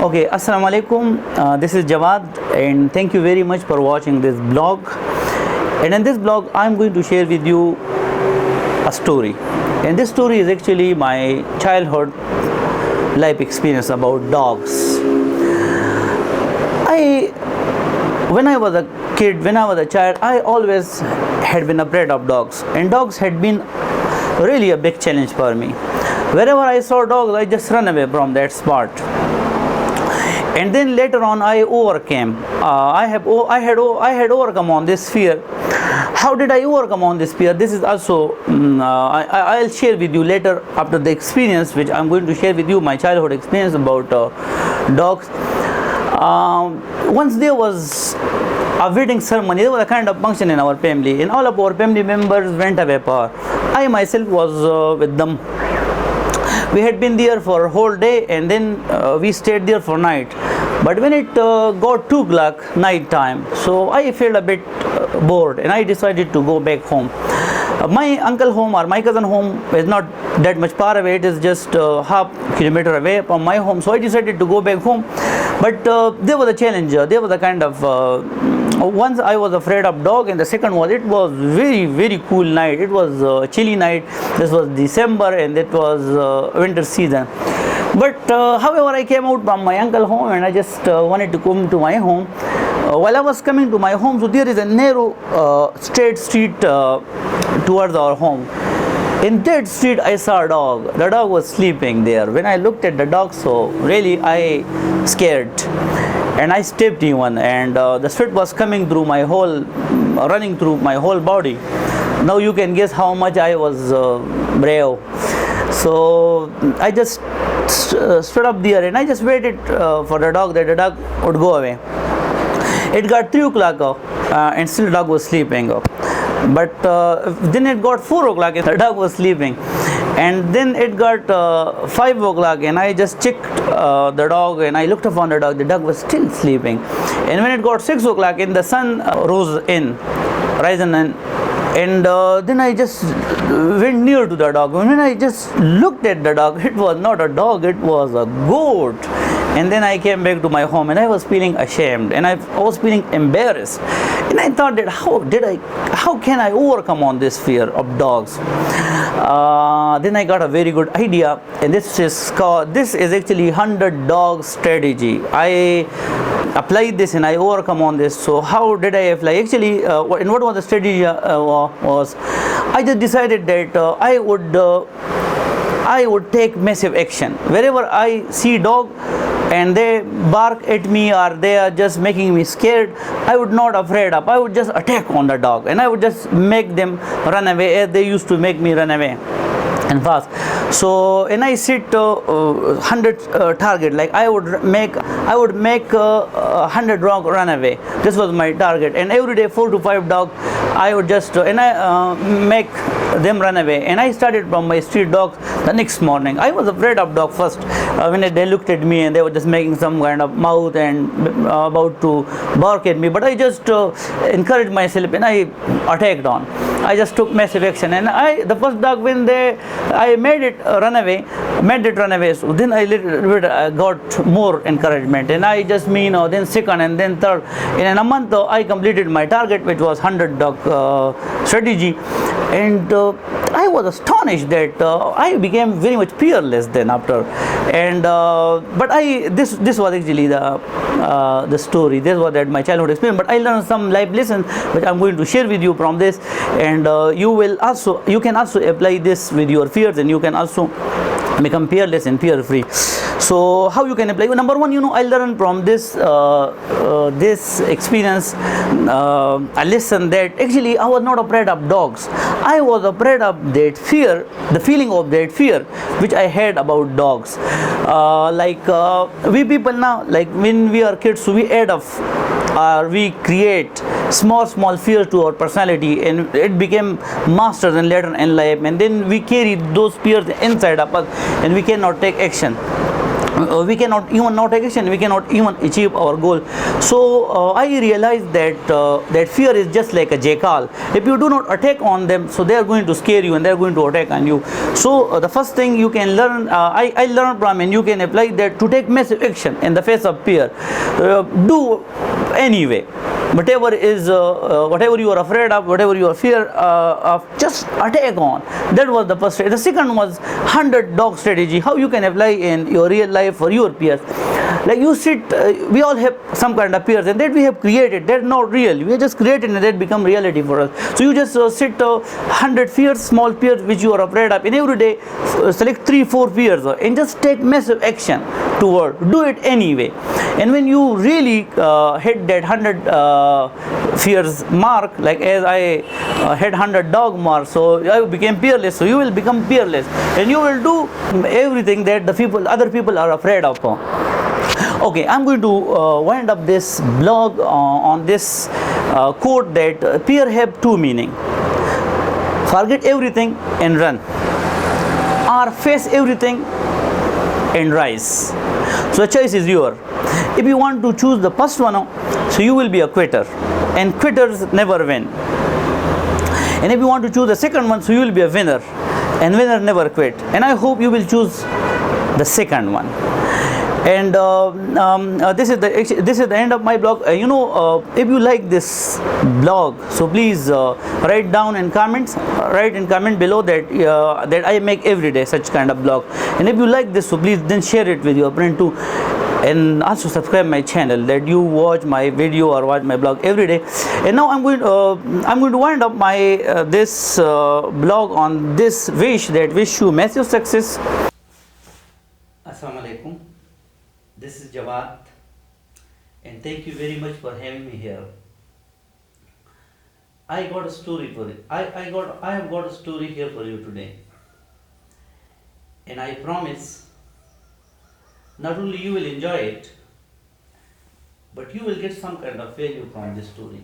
Okay, Assalamu alaikum. This is Jawad, and thank you very much for watching this blog. And in this blog, I'm going to share with you a story. And this story is actually my childhood life experience about dogs. When I was a kid, when I was a child, I always had been afraid of dogs, and dogs had been really a big challenge for me. Wherever I saw dogs, I just run away from that spot. And then later on, I overcame. I had overcome on this fear. How did I overcome on this fear? This is also I'll share with you later after the experience which I'm going to share with you, my childhood experience about dogs. Once there was a wedding ceremony. There was a kind of function in our family, and all of our family members went away. I myself was with them. We had been there for a whole day, and then we stayed there for night. But when it got 2 o'clock night time, so I felt a bit bored, and I decided to go back home. My uncle home or my cousin home is not that much far away. It is just half kilometer away from my home. So I decided to go back home. But there was a challenge. There was a kind of once I was afraid of dog, and the second was it was very cool night. It was chilly night. This was December, and it was winter season. But however, I came out from my uncle home, and I just wanted to come to my home. While I was coming to my home, so there is a narrow straight street towards our home. In that street, I saw a dog. The dog was sleeping there. When I looked at the dog, so really I scared, and I stepped even, and the sweat was coming through my whole, running through my whole body. Now you can guess how much I was brave. So I just stood up there, and I just waited for the dog, that the dog would go away. It got 3 o'clock and still the dog was sleeping. But then it got 4 o'clock and the dog was sleeping. And then it got 5 o'clock, and I just checked the dog, and I looked upon the dog was still sleeping. And when it got 6 o'clock and the sun risen in, and then I just went near to the dog. When I just looked at the dog, it was not a dog, it was a goat. And then I came back to my home, and I was feeling ashamed, and I was feeling embarrassed. And I thought that how can I overcome on this fear of dogs? Then I got a very good idea, and this is actually 100 dog strategy. I applied this and I overcome on this. So how did I apply? Actually, and what was the strategy was? I just decided that I would take massive action. Wherever I see dog and they bark at me or they are just making me scared, I would not afraid of. I would just attack on the dog, and I would just make them run away as they used to make me run away and fast. So, and I set 100 target. Like I would make 100 dog run away. This was my target, and every day 4 to 5 dog I would just make them run away. And I started from my street dogs the next morning. I was afraid of dog first when they looked at me and they were just making some kind of mouth and about to bark at me. But I just encouraged myself, and I attacked on. I just took massive action, and the first dog when I made it run away. So then I got more encouragement, and I just then second and then third. In a month, I completed my target, which was 100 dog strategy, and I was astonished that I became very much fearless then after. And but this was actually the story. This was my childhood experience. But I learned some life lessons which I'm going to share with you from this, and you can also apply this with your fears, and you can also become fearless and fear free. So how you can apply? Number one, I learned from this experience a lesson that actually I was not afraid of dogs. I was afraid of that fear, the feeling of that fear which I had about dogs. We people now, like when we are kids, we add up or we create small fears to our personality, and it became masters and later in life, and then we carry those fears inside of us, and we cannot take action. we cannot even not take action, we cannot even achieve our goal. So I realized that fear is just like a jackal. If you do not attack on them, so they are going to scare you and they are going to attack on you. So the first thing you can learn, I learned from, and you can apply that, to take massive action in the face of fear. Do anyway whatever you are afraid of, whatever you are fear of, just attack on. That was the first strategy. The second was 100 dog strategy, how you can apply in your real life for your peers. Like you sit, we all have some kind of peers, and that we have created, that's not real, we have just created and that become reality for us. So you just sit 100 fears, small fears which you are afraid of, and every day select 3-4 fears and just take massive action toward, do it anyway. And when you really hit that 100 fears mark, like as I had 100 dog mark, so I became peerless. So you will become peerless, and you will do everything that other people are afraid of. Okay, I'm going to wind up this blog on this quote that fear have two meaning: forget everything and run, or face everything and rise. So the choice is yours. If you want to choose the first one, so you will be a quitter, and quitters never win. And if you want to choose the second one, so you will be a winner, and winner never quit. And I hope you will choose the second one. And this is the end of my blog. If you like this blog, so please write down in comments, write in comment below that I make every day such kind of blog. And if you like this, so please then share it with your friend too, and also subscribe my channel, that you watch my video or watch my blog every day. And now I'm going to wind up my this blog on this wish you massive success. Assalamu alaikum. This is Jawad, and thank you very much for having me here. I got a story for it. I have got a story here for you today, and I promise not only you will enjoy it, but you will get some kind of value from this story.